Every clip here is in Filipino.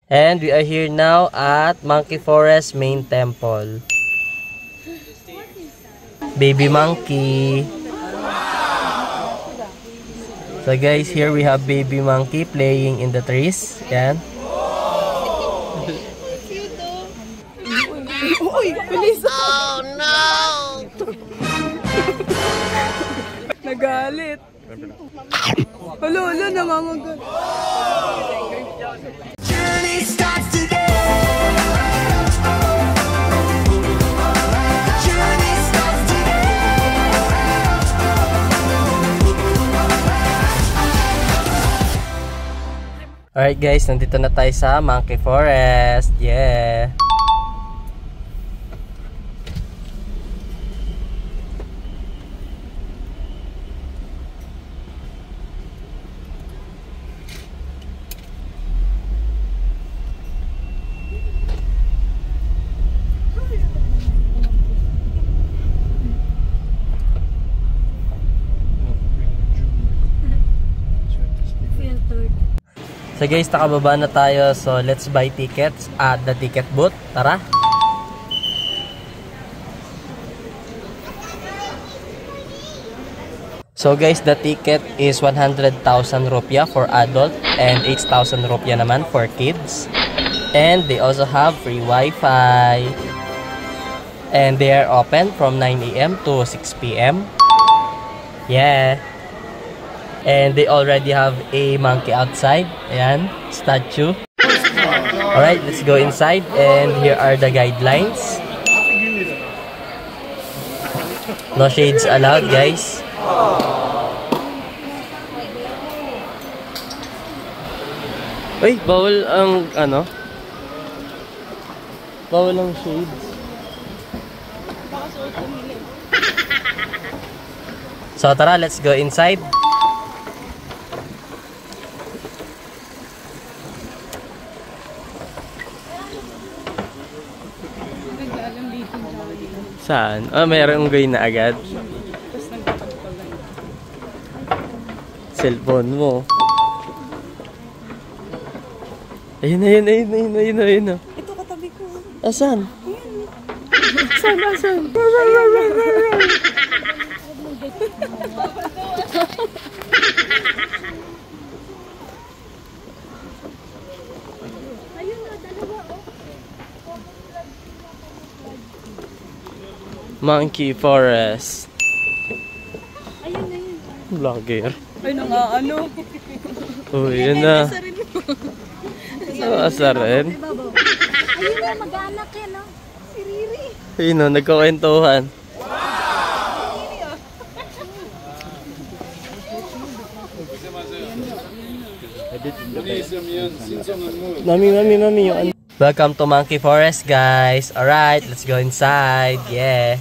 And we are here now at Monkey Forest Main Temple. Baby monkey. So guys, here we have baby monkey playing in the trees. Yan. Oh no! Nagalit. Hala, namamagat. Journey starts today. Journey starts today. Alright guys, nandito na tayo sa Monkey Forest. Yeah. So guys, nakababa na tayo. So let's buy tickets at the ticket booth. Tara! So guys, the ticket is 100,000 rupiah for adult and 8,000 rupiah naman for kids. And they also have free Wi-Fi. And they are open from 9 AM to 6 PM. Yeah. And they already have a monkey outside. Ayan, statue. Alright, let's go inside. And here are the guidelines. No shades allowed, guys. Uy, bawal ang ano? Bawal ang shades. So tara, let's go inside. Saan? Oh, mayroong unggoy na agad. Cellphone mo. Ayun. Ito katabi ko. Asan? Asan? Monkey Forest. Ayun. Vlogger. Ay, ano? Oh, yun na. Asarin. Ayun na, mag-anak yan, no? Si Riri. Ayun na, nagkakwentuhan. Mami, yung welcome to Monkey Forest, guys. Alright, let's go inside. Yeah.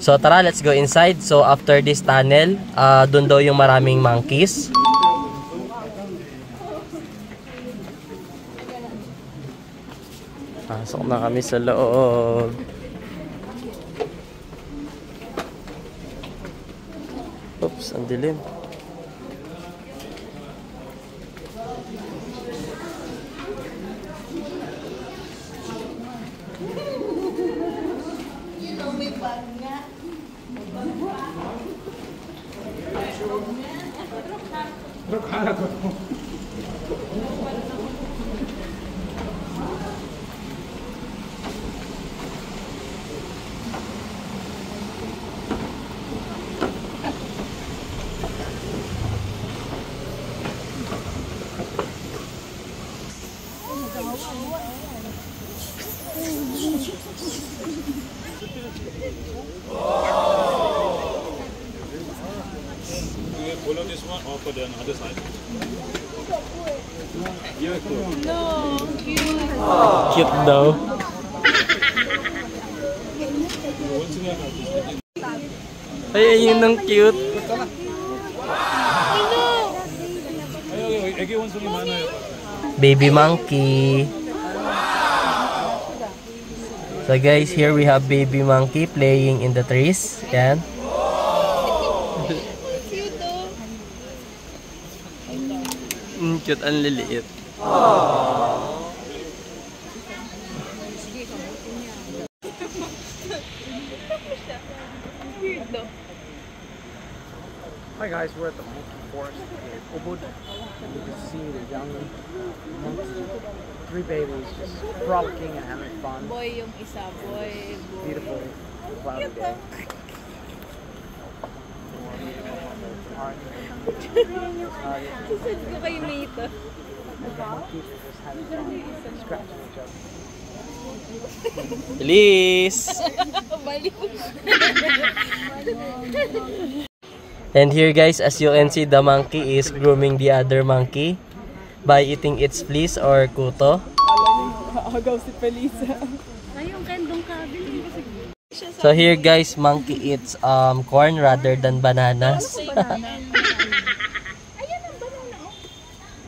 So tara, let's go inside. So after this tunnel, dun daw yung maraming monkeys. Pasok na kami sa loob. Oops, ang dilim. Follow this one or for the other side. No, cute. Cute daw. Ay, ayun ang cute. Baby Baby monkey. So guys, here we have baby monkey playing in the trees. Yan. Cute, ang liliit. Hi guys, we're at the monkey forest in Ubud. You can see the young monkeys, 3 babies just frolicking and having fun. Boy yung isa, boy. Beautiful cloudy day. Susad ko kayo nito. Monkeys are just having fun, scratching each other. Elise! Baliw. And here guys, as you can see, the monkey is grooming the other monkey by eating its fleece or kuto. Agaw si Felisa. Ay, yung kendong kabin. So here guys, monkey eats corn rather than bananas. Ayan ang banana, oh.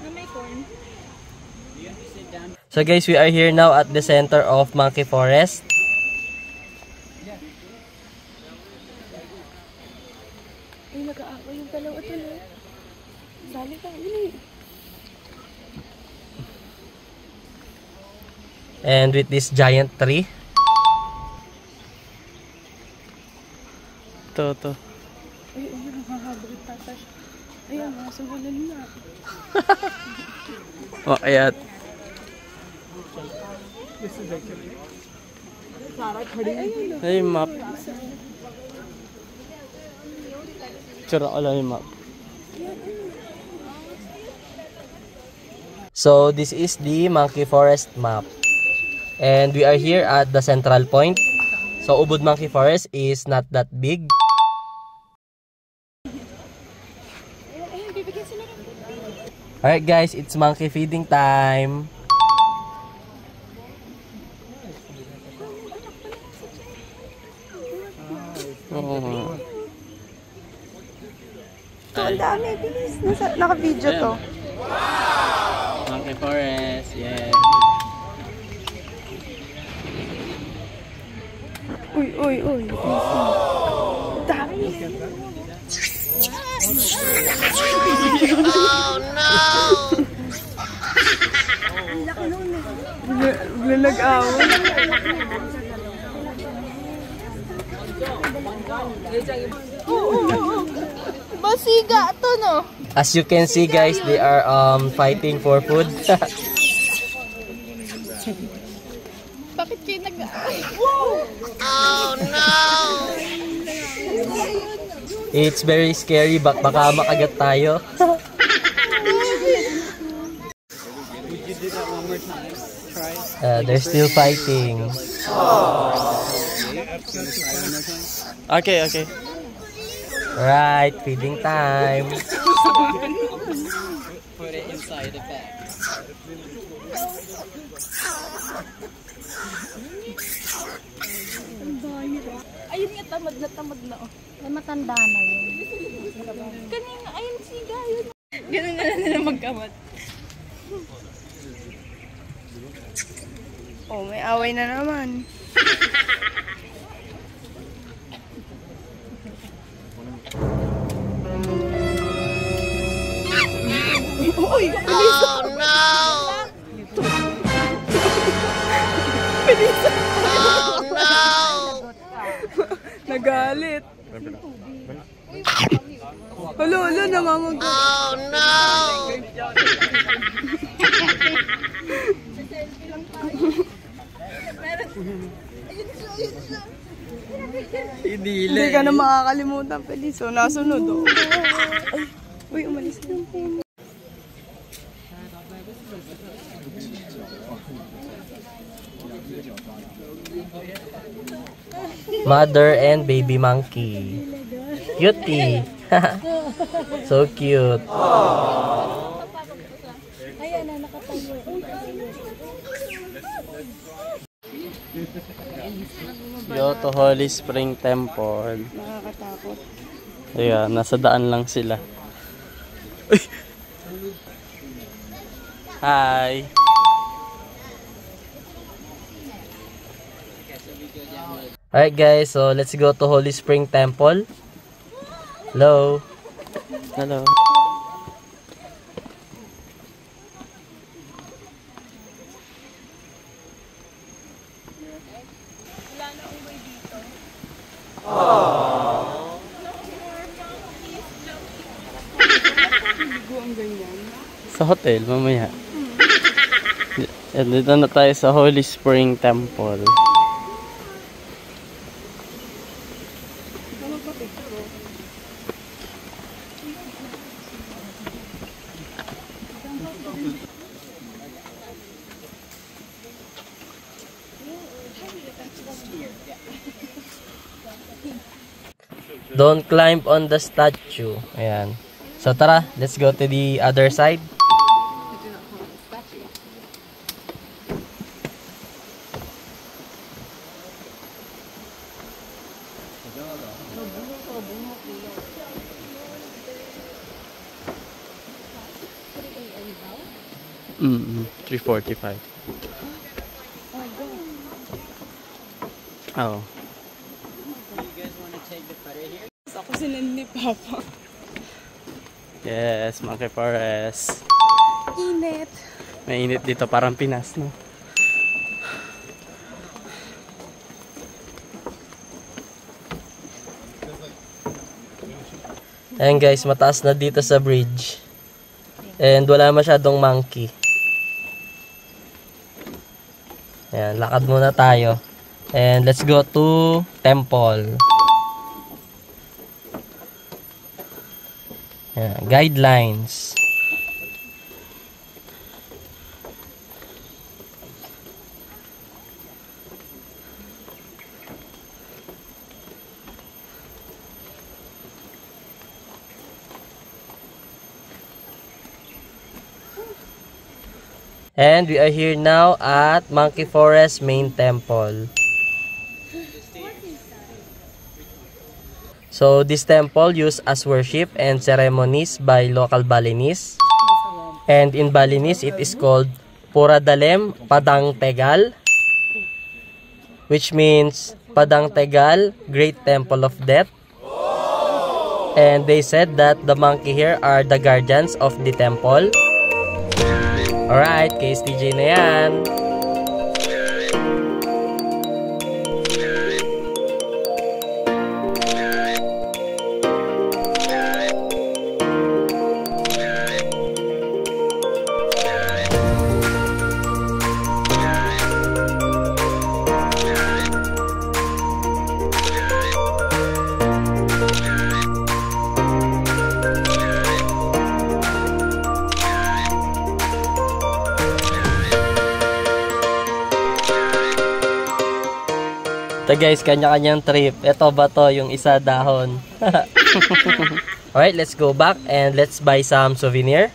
Na may corn. So guys, we are here now at the center of Monkey Forest. Ay, nag-aako yung dalawa tuloy. Sali ka, yun. And with this giant tree. Ito. Ay, nakakabagit tatas. Ay, ang aso wala na. Oh, ayat. Ay, map. Tsura ko lang yung map. So, this is the Monkey Forest map. And we are here at the central point. So, Ubud Monkey Forest is not that big. Alright guys, it's monkey feeding time. Oh. Ang dami, bilis. Naka-video to. Monkey Forest, yeah. Uy. Dami. Oh no! Nag-awon. Basiga to, no? As you can see guys, they are fighting for food. Bakit kayo nag-awon? Oh no! It's very scary, baka makagat tayo. They're still fighting. Okay. Right, feeding time. Put it inside the bag. Ayun nga, tamad na, oh. Ay, matanda na yun. Kanina, ayun siga yun. Ganun na lang nila magkamot. Oh, may away na naman. Uy! Oh no! Oh no! Nagalit. Hala, nangangagat. Oh no! Hindi ka na makakalimutan, Feliso. Nasunod, oh. Ay, uy, umalis na po. Mother and baby monkey. Cutie. So cute. Ayan na, nakatayo. Kyoto Holy Spring Temple. Nakakatakot. Ayan, nasa daan lang sila. Uy! Hi! Alright guys, so let's go to Holy Spring Temple. Hello. Hello. Sa hotel, mamaya. Dito na tayo sa Holy Spring Temple. Don't climb on the statue. Ayan. So tara, let's go to the other side. Mm-hmm. 3:45. Oh. Ako sinan ni Papa. Yes, Monkey Forest. Init. Mainit dito, parang Pinas, no? Ayan guys, mataas na dito sa bridge. And wala masyadong monkey. Ayan, lakad muna tayo. And let's go to temple. Ayan, guidelines. And we are here now at Monkey Forest Main Temple. So this temple used as worship and ceremonies by local Balinese. And in Balinese it is called Puradalem Padang Tegal, which means Padang Tegal, Great Temple of Death. And they said that the monkey here are the guardians of the temple. Alright, KSTJ na yan. Ito guys, kanya-kanyang trip. Ito ba to? Yung isa dahon. Alright, let's go back and let's buy some souvenir.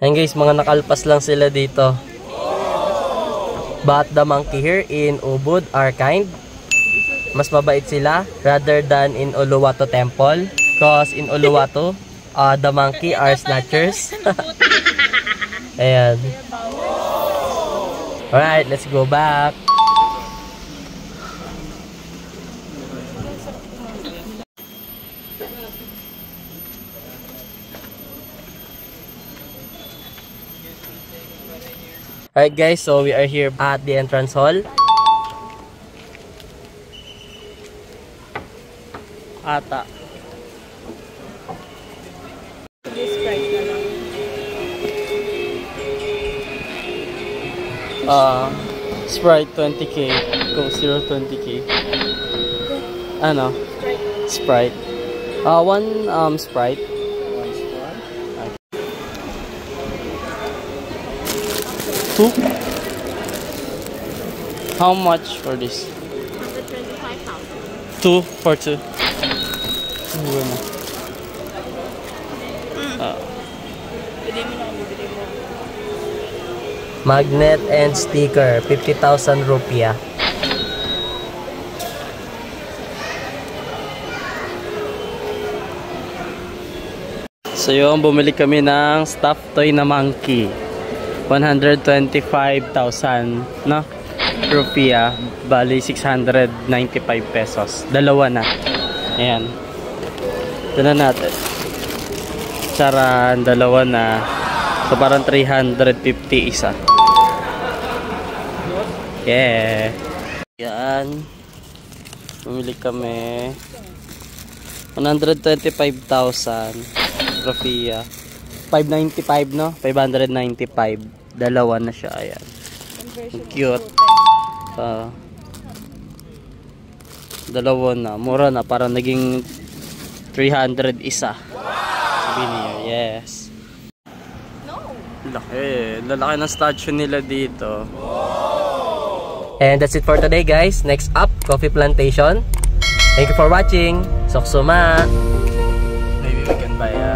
Ayan guys, mga nakalpas lang sila dito. But the monkey here in Ubud are kind. Mas mabait sila rather than in Uluwatu Temple. Because in Uluwatu, the monkey are snatchers. Ayan. Alright, let's go back. Alright guys, so we are here at the entrance hall. Ata. This price na lang. Sprite 20k. Coke Zero 20k. Ano? Sprite. One Sprite. Two? How much for this? 125,000. Two for two. Magnet and sticker, 50,000 rupiah. So yung bumili kami ng stuffed toy na monkey. 125,000 no? Rupiah. Bali 695 pesos. Dalawa na. Ayan. Ito na natin. Charan, dalawa na. So parang 350 isa. Yeah. Yan. Bumili kami. 125,000 Rupiah. 595 no? 595. Dalawa na siya. Ayan. Cute. Dalawa na. Mura na. Parang naging 300 isa. Sabi niya. Yes. Laki. Lalaki ng statue nila dito. And that's it for today guys. Next up, Coffee Plantation. Thank you for watching. Soksuma. Maybe we can buy a